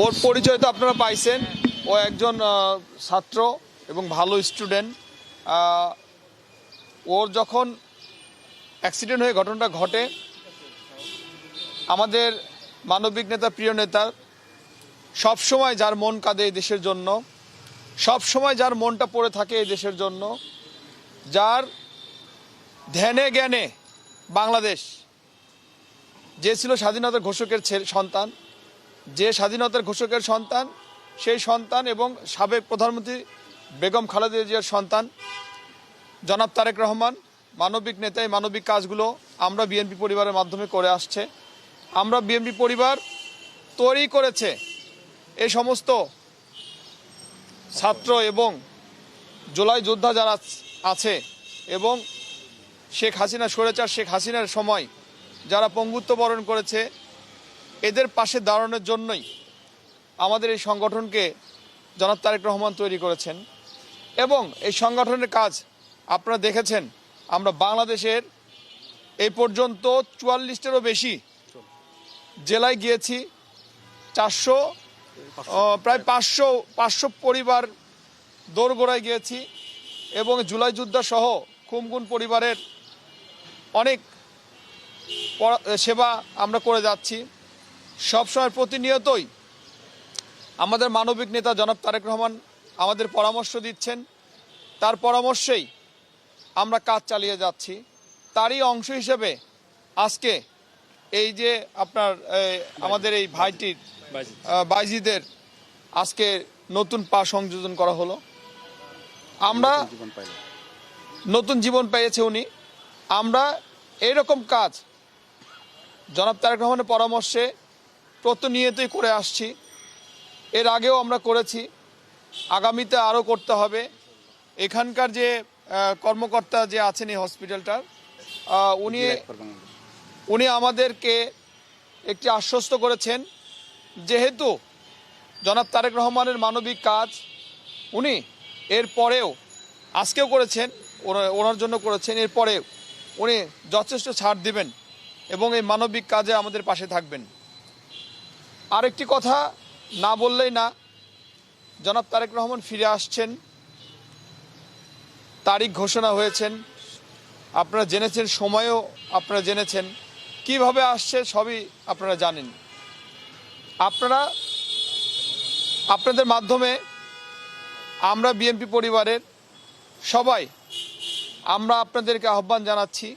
ওর পরিচয় তো আপনারা পাইছেন, ও একজন ছাত্র এবং ভালো স্টুডেন্ট। ওর যখন অ্যাক্সিডেন্ট হয়ে ঘটনাটা ঘটে, আমাদের মানবিক নেতা, প্রিয় নেতা, সবসময় যার মন কাঁদে এই দেশের জন্য, সবসময় যার মনটা পড়ে থাকে এই দেশের জন্য, যার ধ্যানে জ্ঞানে বাংলাদেশ, যে ছিল স্বাধীনতার ঘোষকের সন্তান, যে স্বাধীনতার ঘোষকের সন্তান, সেই সন্তান এবং সাবেক প্রধানমন্ত্রী বেগম খালেদা জিয়ার সন্তান জনাব তারেক রহমান, মানবিক নেতা। এই মানবিক কাজগুলো আমরা বিএনপি পরিবারের মাধ্যমে করে আসছে। আমরা বিএনপি পরিবার তৈরি করেছে এই সমস্ত ছাত্র এবং জুলাই যোদ্ধা যারা আছে এবং শেখ হাসিনা, স্বৈরাচার শেখ হাসিনার সময় যারা পঙ্গুত্ব বরণ করেছে, এদের পাশে দাঁড়ানোর জন্যই আমাদের এই সংগঠনকে জনাব তারেক রহমান তৈরি করেছেন। এবং এই সংগঠনের কাজ আপনারা দেখেছেন, আমরা বাংলাদেশের এই পর্যন্ত ৪৪টিরও বেশি জেলায় গিয়েছি, প্রায় ৫০০ পরিবার দোরগোড়ায় গিয়েছি এবং জুলাই যোদ্ধা সহ খুমগুন পরিবারের অনেক সেবা আমরা করে যাচ্ছি। সবসময় প্রতিনিয়তই আমাদের মানবিক নেতা জনাব তারেক রহমান আমাদের পরামর্শ দিচ্ছেন, তার পরামর্শেই আমরা কাজ চালিয়ে যাচ্ছি। তারই অংশ হিসেবে আজকে এই যে আপনার আমাদের এই ভাইটির বাইজিদের আজকে নতুন পা সংযোজন করা হলো। আমরা নতুন জীবন পেয়েছে উনি। আমরা এইরকম কাজ জনাব তারেক রহমানের পরামর্শে প্রতিনিয়তই করে আসছি। এর আগেও আমরা করেছি, আগামীতে আরও করতে হবে। এখানকার যে কর্মকর্তা যে আছেন এই হসপিটালটার, উনি আমাদেরকে একটি আশ্বস্ত করেছেন, যেহেতু জনাব তারেক রহমানের মানবিক কাজ উনি এর পরেও আজকেও করেছেন, ওনার জন্য করেছেন, এরপরেও উনি যথেষ্ট ছাড় দিবেন এবং এই মানবিক কাজে আমাদের পাশে থাকবেন। আরেকটি কথা না বললেই না, জনাব তারেক রহমান ফিরে আসছেন, তারিখ ঘোষণা হয়েছেন, আপনারা জেনেছেন, সময়ও আপনারা জেনেছেন, কিভাবে আসছে সবই আপনারা জানেন। আপনাদের মাধ্যমে আমরা বিএনপি পরিবারের সবাই আমরা আপনাদেরকে আহ্বান জানাচ্ছি,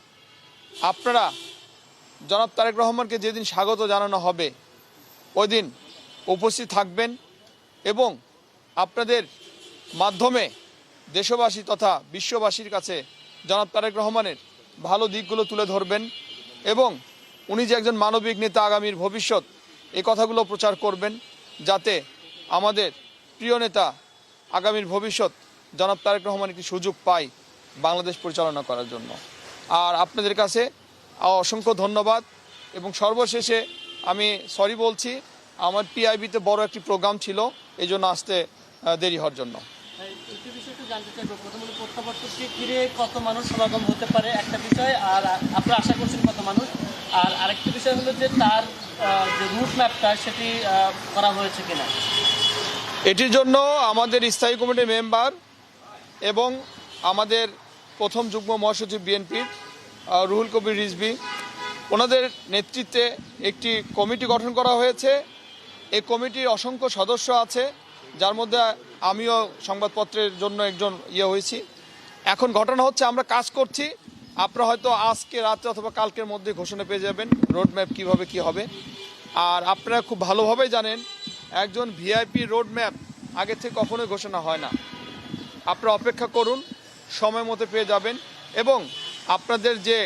আপনারা জনাব তারেক রহমানকে যেদিন স্বাগত জানানো হবে ওই দিন উপস্থিত থাকবেন এবং আপনাদের মাধ্যমে দেশবাসী তথা বিশ্ববাসীর কাছে জনাব তারেক রহমানের ভালো দিকগুলো তুলে ধরবেন এবং উনি যে একজন মানবিক নেতা, আগামীর ভবিষ্যৎ, এই কথাগুলো প্রচার করবেন, যাতে আমাদের প্রিয় নেতা আগামীর ভবিষ্যৎ জনাব তারেক রহমান একটি সুযোগ পায় বাংলাদেশ পরিচালনা করার জন্য। আর আপনাদের কাছে অসংখ্য ধন্যবাদ। এবং সর্বশেষে আমি সরি বলছি, আমার পিআইবিতে বড় একটি প্রোগ্রাম ছিল, এই জন্য আসতে দেরি হওয়ার জন্য। কত মানুষ সমাগম হতে পারে একটা বিষয়, আর আপনারা আশা করছেন কত মানুষ, আর আরেকটি বিষয় হলো যে তার যে রুট ম্যাপটা সেটি করা হয়েছে কিনা। এটির জন্য আমাদের স্থায়ী কমিটির মেম্বার এবং আমাদের প্রথম যুগ্ম মহাসচিব বিএনপির রুহুল কবির রিজভী, ওনাদের নেতৃত্বে একটি কমিটি গঠন করা হয়েছে। এই কমিটির অসংখ্য সদস্য আছে, যার মধ্যে আমিও সংবাদপত্রের জন্য একজন হয়েছি। এখন ঘটনা হচ্ছে, আমরা কাজ করছি, আপনারা হয়তো আজকে রাতে অথবা কালকের মধ্যে ঘোষণা পেয়ে যাবেন রোডম্যাপ কীভাবে কী হবে। আর আপনারা খুব ভালোভাবেই জানেন, একজন ভিআইপি রোডম্যাপ আগে থেকে কখনোই ঘোষণা হয় না। আপনারা অপেক্ষা করুন, সময় মতো পেয়ে যাবেন। এবং আপনাদের যে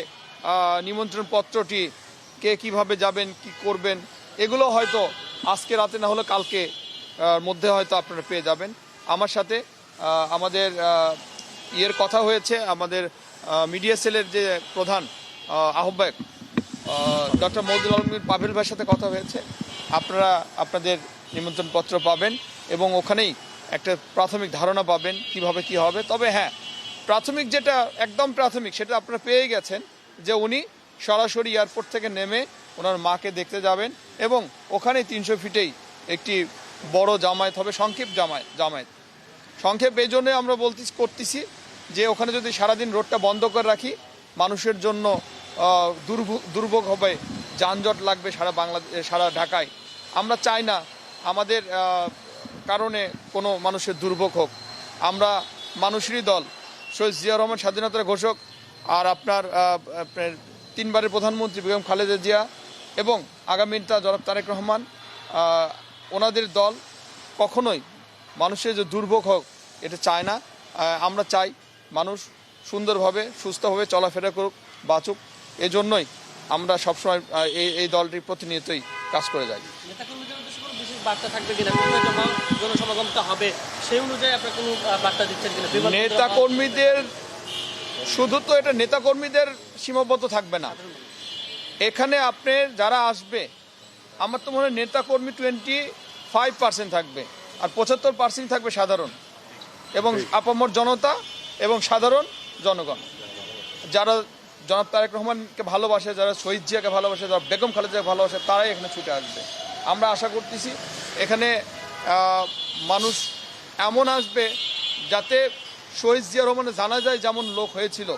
নিমন্ত্রণ পত্রটি, কে কিভাবে যাবেন, কি করবেন, এগুলো হয়তো আজকে রাতে না হলে কালকে মধ্যে হয়তো আপনারা পেয়ে যাবেন। আমার সাথে আমাদের কথা হয়েছে, আমাদের মিডিয়া সেলের যে প্রধান আহ্বায়ক ডক্টর মওদুল আলম পাভেল ভাইয়ের সাথে কথা হয়েছে। আপনারা আপনাদের নিমন্ত্রণপত্র পাবেন এবং ওখানেই একটা প্রাথমিক ধারণা পাবেন কিভাবে কি হবে। তবে হ্যাঁ, প্রাথমিক যেটা একদম প্রাথমিক সেটা আপনারা পেয়ে গেছেন যে উনি সরাসরি এয়ারপোর্ট থেকে নেমে ওনার মাকে দেখতে যাবেন এবং ওখানে 300 ফিটেই একটি বড় জামায়াত হবে, সংক্ষেপ জামায়াত। সংক্ষেপ এই জন্যে আমরা করতেছি যে ওখানে যদি সারাদিন রোডটা বন্ধ করে রাখি মানুষের জন্য দুর্ভোগ হবে, যানজট লাগবে সারা ঢাকায়। আমরা চাই না আমাদের কারণে কোনো মানুষের দুর্ভোগ হোক। আমরা মানুষেরই দল, শহীদ জিয়া রহমান স্বাধীনতার ঘোষক আর আপনার 3 বারের প্রধানমন্ত্রী বেগম খালেদা জিয়া এবং আগামী নেতা জনাব তারেক রহমান, ওনাদের দল কখনোই মানুষের যে দুর্ভোগ হোক এটা চায় না। আমরা চাই মানুষ সুন্দরভাবে সুস্থভাবে চলাফেরা করুক, বাঁচুক। এই জন্যই আমরা সবসময় এই দলটির প্রতিনিয়তই কাজ করে যাই। নেতাকর্মীদের উদ্দেশ্যে কোনো বিশেষ বার্তা থাকবে কিনা, কোথায় জনসমাগমটা হবে সেই অনুযায়ী আপনার কোনো বার্তা দিচ্ছেন কিনা? নেতাকর্মীদের শুধু তো এটা নেতাকর্মীদের সীমাবদ্ধ থাকবে না, এখানে আপনি যারা আসবে আমার তো মনে হয় নেতাকর্মী 25% থাকবে আর 75% থাকবে সাধারণ এবং আপামর জনতা এবং সাধারণ জনগণ যারা জনাব তারেক রহমানকে ভালোবাসে, যারা শহীদ জিয়াকে ভালোবাসে, যারা বেগম খালেদাকে ভালোবাসে, তারাই এখানে ছুটে আসবে। আমরা আশা করতেছি এখানে মানুষ এমন আসবে যাতে শহীদ জিয়া রহমানের জানা যায় যেমন লোক হয়েছিল,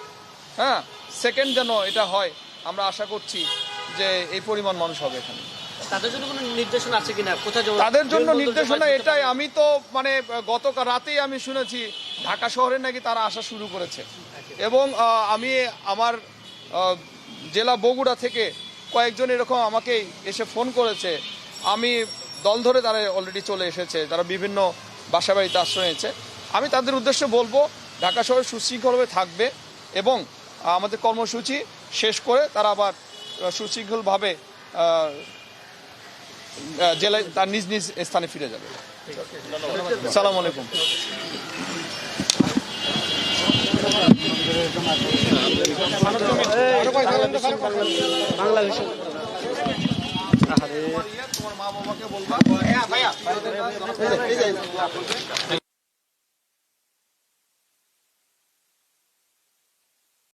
হ্যাঁ, সেকেন্ড যেন এটা হয়। আমরা আশা করছি যে এই পরিমাণ মানুষ হবে এখানে। তাদের জন্য কোনো নির্দেশনা আছে কিনা, কোথায় তাদের জন্য নির্দেশনা এটাই, আমি তো মানে গতকাল রাতেই আমি শুনেছি ঢাকা শহরে নাকি তারা আসা শুরু করেছে এবং আমি আমার জেলা বগুড়া থেকে কয়েকজন এরকম আমাকে এসে ফোন করেছে। আমি দল ধরে তারা অলরেডি চলে এসেছে, তারা বিভিন্ন বাসা বাড়িতে আশ্রয় নিয়েছে। আমি তাদের উদ্দেশ্যে বলবো ঢাকা শহরে সুশৃঙ্খলভাবে থাকবে এবং আমাদের কর্মসূচি শেষ করে তারা আবার সুশৃঙ্খলভাবে জেলায় তার নিজ নিজ স্থানে ফিরে যাবে। আসসালামু আলাইকুম। তোমার মা বাবাকে বলবা